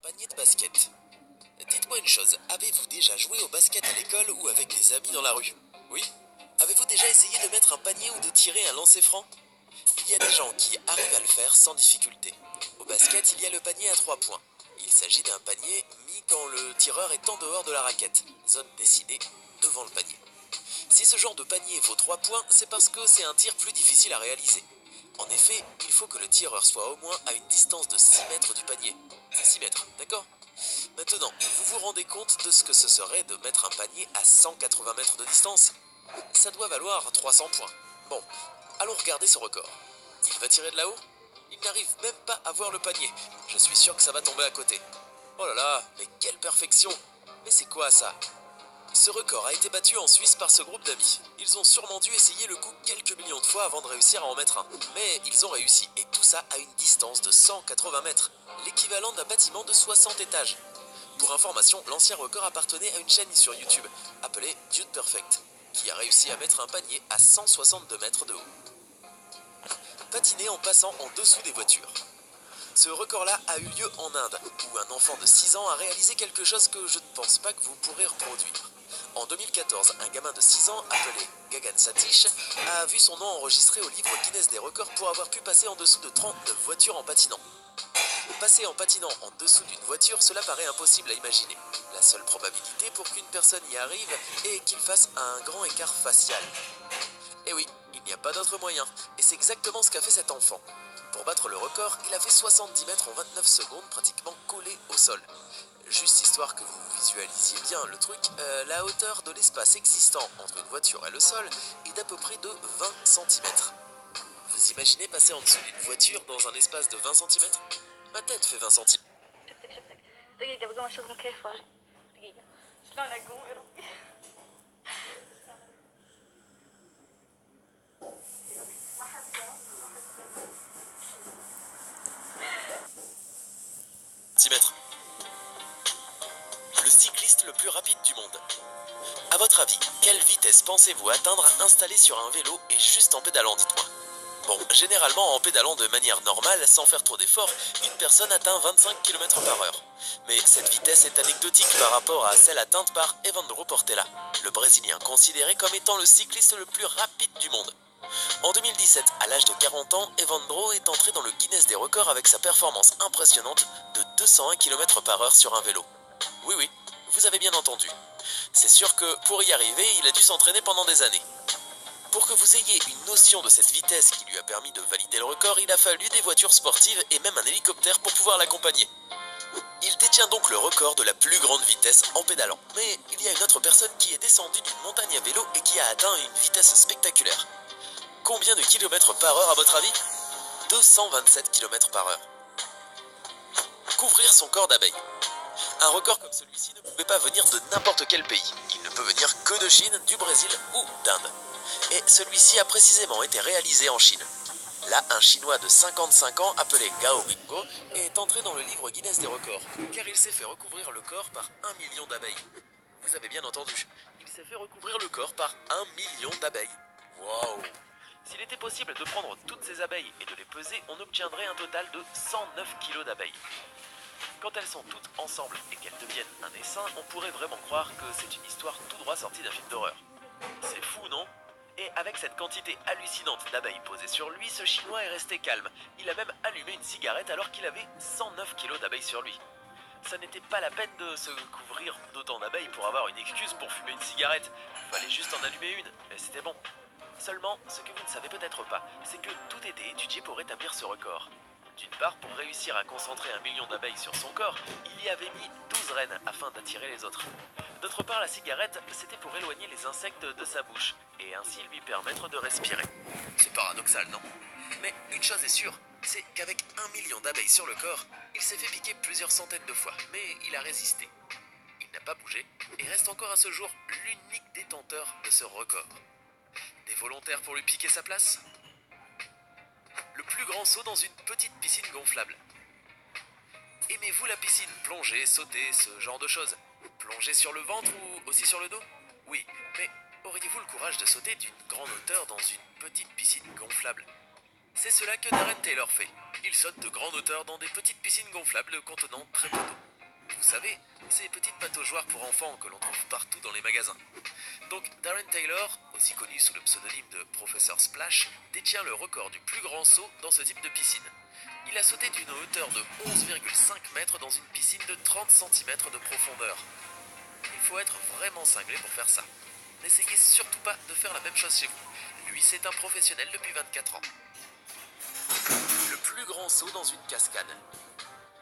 Panier de basket. Dites-moi une chose, avez-vous déjà joué au basket à l'école ou avec des amis dans la rue? Oui? Avez-vous déjà essayé de mettre un panier ou de tirer un lancer franc? Il y a des gens qui arrivent à le faire sans difficulté. Au basket, il y a le panier à 3 points. Il s'agit d'un panier mis quand le tireur est en dehors de la raquette, zone dessinée devant le panier. Si ce genre de panier vaut 3 points, c'est parce que c'est un tir plus difficile à réaliser. En effet, il faut que le tireur soit au moins à une distance de 6 mètres du panier. 6 mètres, d'accord? Maintenant, vous vous rendez compte de ce que ce serait de mettre un panier à 180 mètres de distance? Ça doit valoir 300 points. Bon, allons regarder ce record. Il va tirer de là-haut? Il n'arrive même pas à voir le panier. Je suis sûr que ça va tomber à côté. Oh là là, mais quelle perfection! Mais c'est quoi ça? Ce record a été battu en Suisse par ce groupe d'amis. Ils ont sûrement dû essayer le coup quelques millions de fois avant de réussir à en mettre un. Mais ils ont réussi, et tout ça à une distance de 180 mètres, l'équivalent d'un bâtiment de 60 étages. Pour information, l'ancien record appartenait à une chaîne sur YouTube, appelée Dude Perfect, qui a réussi à mettre un panier à 162 mètres de haut. Patiner en passant en dessous des voitures. Ce record-là a eu lieu en Inde, où un enfant de 6 ans a réalisé quelque chose que je ne pense pas que vous pourrez reproduire. En 2014, un gamin de 6 ans, appelé Gagan Satish, a vu son nom enregistré au livre Guinness des records pour avoir pu passer en dessous de 39 voitures en patinant. Passer en patinant en dessous d'une voiture, cela paraît impossible à imaginer. La seule probabilité pour qu'une personne y arrive est qu'il fasse un grand écart facial. Et oui, il n'y a pas d'autre moyen, et c'est exactement ce qu'a fait cet enfant. Pour battre le record, il a fait 70 mètres en 29 secondes, pratiquement collé au sol. Juste histoire que vous visualisiez bien le truc, la hauteur de l'espace existant entre une voiture et le sol est d'à peu près de 20 cm. Vous imaginez passer en dessous d'une voiture dans un espace de 20 cm? Ma tête fait 20 cm. دقيقة بقوم أشوف كيف دقيقة شلون أقوم 10 mètres. Le cycliste le plus rapide du monde. À votre avis, quelle vitesse pensez-vous atteindre installé sur un vélo et juste en pédalant, dites-moi? Bon, généralement en pédalant de manière normale, sans faire trop d'efforts, une personne atteint 25 km/h. Mais cette vitesse est anecdotique par rapport à celle atteinte par Evandro Portela, le Brésilien considéré comme étant le cycliste le plus rapide du monde. En 2017, à l'âge de 40 ans, Evandro est entré dans le Guinness des records avec sa performance impressionnante de 201 km/h sur un vélo. Oui, oui, vous avez bien entendu. C'est sûr que pour y arriver, il a dû s'entraîner pendant des années. Pour que vous ayez une notion de cette vitesse qui lui a permis de valider le record, il a fallu des voitures sportives et même un hélicoptère pour pouvoir l'accompagner. Il détient donc le record de la plus grande vitesse en pédalant. Mais il y a une autre personne qui est descendue d'une montagne à vélo et qui a atteint une vitesse spectaculaire. Combien de kilomètres par heure à votre avis? 227 km/h. Couvrir son corps d'abeilles. Un record comme celui-ci ne pouvait pas venir de n'importe quel pays. Il ne peut venir que de Chine, du Brésil ou d'Inde. Et celui-ci a précisément été réalisé en Chine. Là, un Chinois de 55 ans appelé Gao Ringo est entré dans le livre Guinness des records, car il s'est fait recouvrir le corps par 1 million d'abeilles. Vous avez bien entendu, il s'est fait recouvrir le corps par 1 million d'abeilles. Waouh! S'il était possible de prendre toutes ces abeilles et de les peser, on obtiendrait un total de 109 kg d'abeilles. Quand elles sont toutes ensemble et qu'elles deviennent un essaim, on pourrait vraiment croire que c'est une histoire tout droit sortie d'un film d'horreur. C'est fou, non? Et avec cette quantité hallucinante d'abeilles posées sur lui, ce Chinois est resté calme. Il a même allumé une cigarette alors qu'il avait 109 kg d'abeilles sur lui. Ça n'était pas la peine de se couvrir d'autant d'abeilles pour avoir une excuse pour fumer une cigarette. Il fallait juste en allumer une, et c'était bon. Seulement, ce que vous ne savez peut-être pas, c'est que tout était étudié pour établir ce record. D'une part, pour réussir à concentrer 1 million d'abeilles sur son corps, il y avait mis 12 reines afin d'attirer les autres. D'autre part, la cigarette, c'était pour éloigner les insectes de sa bouche, et ainsi lui permettre de respirer. C'est paradoxal, non? Mais une chose est sûre, c'est qu'avec 1 million d'abeilles sur le corps, il s'est fait piquer plusieurs centaines de fois, mais il a résisté. Il n'a pas bougé, et reste encore à ce jour l'unique détenteur de ce record. Des volontaires pour lui piquer sa place? Le plus grand saut dans une petite piscine gonflable. Aimez-vous la piscine? Plonger, sauter, ce genre de choses? Plonger sur le ventre ou aussi sur le dos? Oui, mais auriez-vous le courage de sauter d'une grande hauteur dans une petite piscine gonflable? C'est cela que Darren Taylor fait. Il saute de grande hauteur dans des petites piscines gonflables contenant très peu d'eau. savez, ces petites pataugeoires pour enfants que l'on trouve partout dans les magasins. Donc Darren Taylor, aussi connu sous le pseudonyme de Professeur Splash, détient le record du plus grand saut dans ce type de piscine. Il a sauté d'une hauteur de 11,5 mètres dans une piscine de 30 cm de profondeur. Il faut être vraiment cinglé pour faire ça. N'essayez surtout pas de faire la même chose chez vous. Lui, c'est un professionnel depuis 24 ans. Le plus grand saut dans une cascade.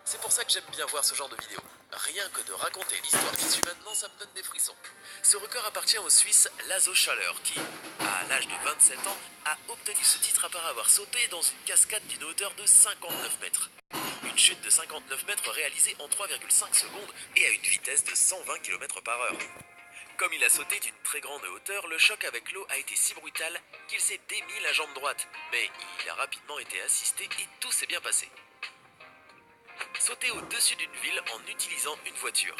C'est pour ça que j'aime bien voir ce genre de vidéo. Rien que de raconter l'histoire qui suit maintenant, ça me donne des frissons. Ce record appartient au Suisse Lazo Schaller qui, à l'âge de 27 ans, a obtenu ce titre après avoir sauté dans une cascade d'une hauteur de 59 mètres. Une chute de 59 mètres réalisée en 3,5 secondes et à une vitesse de 120 km/h. Comme il a sauté d'une très grande hauteur, le choc avec l'eau a été si brutal qu'il s'est démis la jambe droite. Mais il a rapidement été assisté et tout s'est bien passé. Sauter au-dessus d'une ville en utilisant une voiture.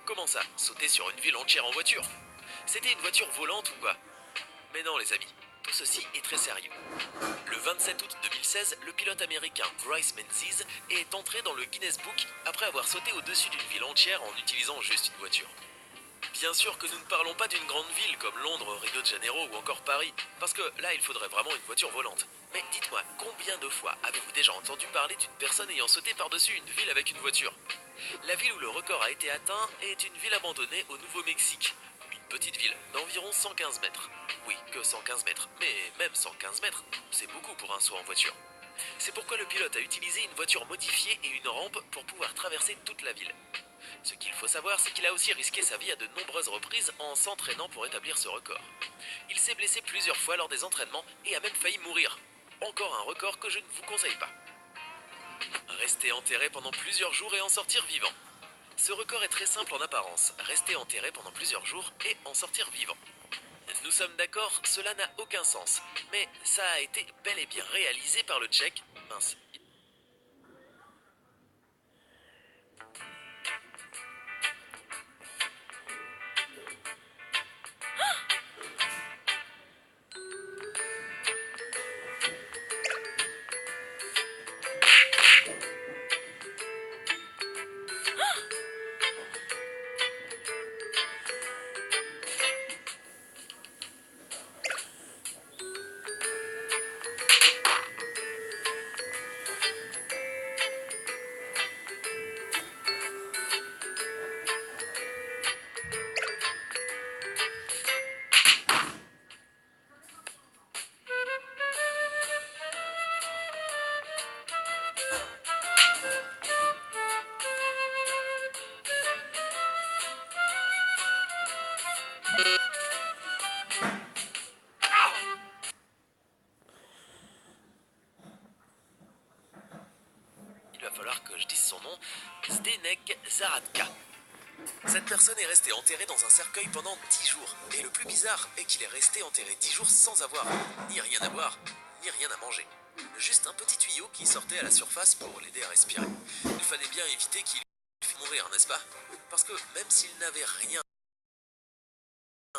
Comment ça, sauter sur une ville entière en voiture? C'était une voiture volante ou quoi? Mais non les amis, tout ceci est très sérieux. Le 27 août 2016, le pilote américain Bryce Menzies est entré dans le Guinness Book après avoir sauté au-dessus d'une ville entière en utilisant juste une voiture. Bien sûr que nous ne parlons pas d'une grande ville comme Londres, Rio de Janeiro ou encore Paris, parce que là il faudrait vraiment une voiture volante. Mais dites-moi, combien de fois avez-vous déjà entendu parler d'une personne ayant sauté par-dessus une ville avec une voiture? La ville où le record a été atteint est une ville abandonnée au Nouveau-Mexique. Une petite ville d'environ 115 mètres. Oui, que 115 mètres, mais même 115 mètres, c'est beaucoup pour un saut en voiture. C'est pourquoi le pilote a utilisé une voiture modifiée et une rampe pour pouvoir traverser toute la ville. Ce qu'il faut savoir, c'est qu'il a aussi risqué sa vie à de nombreuses reprises en s'entraînant pour établir ce record. Il s'est blessé plusieurs fois lors des entraînements et a même failli mourir. Encore un record que je ne vous conseille pas. Rester enterré pendant plusieurs jours et en sortir vivant. Ce record est très simple en apparence, rester enterré pendant plusieurs jours et en sortir vivant. Nous sommes d'accord, cela n'a aucun sens, mais ça a été bel et bien réalisé par le Tchèque. Mince. Il va falloir que je dise son nom, Zdeněk Záhradka. Cette personne est restée enterrée dans un cercueil pendant 10 jours. Et le plus bizarre est qu'il est resté enterré 10 jours sans avoir ni rien à boire, ni rien à manger. Juste un petit tuyau qui sortait à la surface pour l'aider à respirer. Il fallait bien éviter qu'il puisse mourir, n'est-ce pas? Parce que même s'il n'avait rien,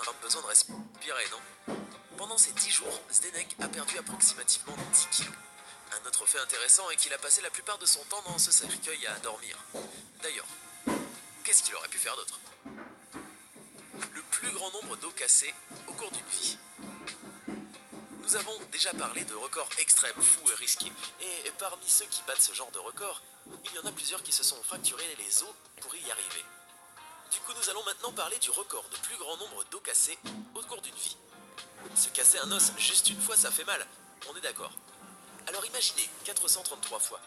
il a besoin de respirer, non? Pendant ces 10 jours, Zdeněk a perdu approximativement 10 kilos. Un autre fait intéressant est qu'il a passé la plupart de son temps dans ce cercueil à dormir. D'ailleurs, qu'est-ce qu'il aurait pu faire d'autre? Le plus grand nombre d'eau cassées au cours d'une vie. Nous avons déjà parlé de records extrêmes, fous et risqués. Et parmi ceux qui battent ce genre de record, il y en a plusieurs qui se sont fracturés les os pour y arriver. Du coup, nous allons maintenant parler du record de plus grand nombre d'os cassés au cours d'une vie. Se casser un os juste une fois, ça fait mal, on est d'accord. Alors imaginez 433 fois.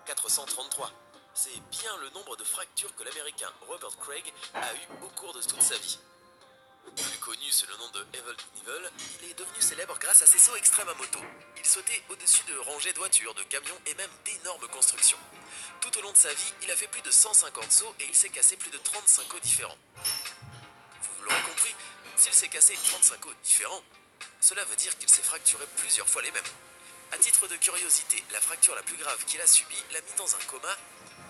433, c'est bien le nombre de fractures que l'américain Robert Craig a eu au cours de toute sa vie. Plus connu sous le nom de Evel Knievel, il est devenu célèbre grâce à ses sauts extrêmes à moto. Il sautait au-dessus de rangées de voitures, de camions et même d'énormes constructions. Tout au long de sa vie, il a fait plus de 150 sauts et il s'est cassé plus de 35 os différents. Vous l'aurez compris, s'il s'est cassé 35 os différents, cela veut dire qu'il s'est fracturé plusieurs fois les mêmes. À titre de curiosité, la fracture la plus grave qu'il a subie l'a mis dans un coma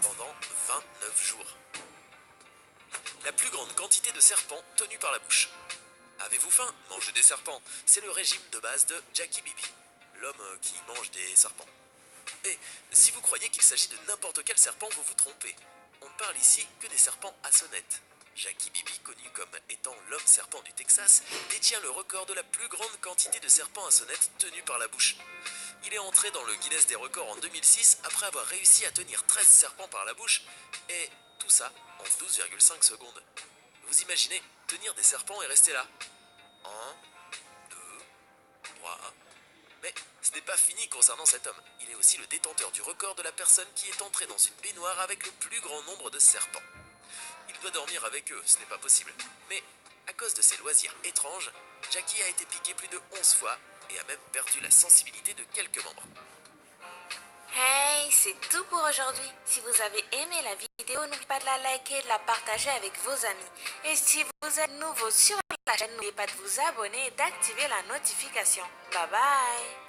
pendant 29 jours. La plus grande quantité de serpents tenus par la bouche. Avez-vous faim? Mangez des serpents. C'est le régime de base de Jackie Bibi, l'homme qui mange des serpents. Et si vous croyez qu'il s'agit de n'importe quel serpent, vous vous trompez. on ne parle ici que des serpents à sonnette. Jackie Bibi, connu comme étant l'homme serpent du Texas, détient le record de la plus grande quantité de serpents à sonnette tenus par la bouche. Il est entré dans le Guinness des records en 2006 après avoir réussi à tenir 13 serpents par la bouche, et tout ça en 12,5 secondes. Vous imaginez tenir des serpents et rester là 1, 2, 3... Mais ce n'est pas fini concernant cet homme. Il est aussi le détenteur du record de la personne qui est entrée dans une baignoire avec le plus grand nombre de serpents. Il doit dormir avec eux, ce n'est pas possible. Mais à cause de ses loisirs étranges, Jackie a été piqué plus de 11 fois et a même perdu la sensibilité de quelques membres. Hey, c'est tout pour aujourd'hui. Si vous avez aimé la vidéo, n'oubliez pas de la liker et de la partager avec vos amis. Et si vous êtes nouveau sur la chaîne, n'oubliez pas de vous abonner et d'activer la notification. Bye bye.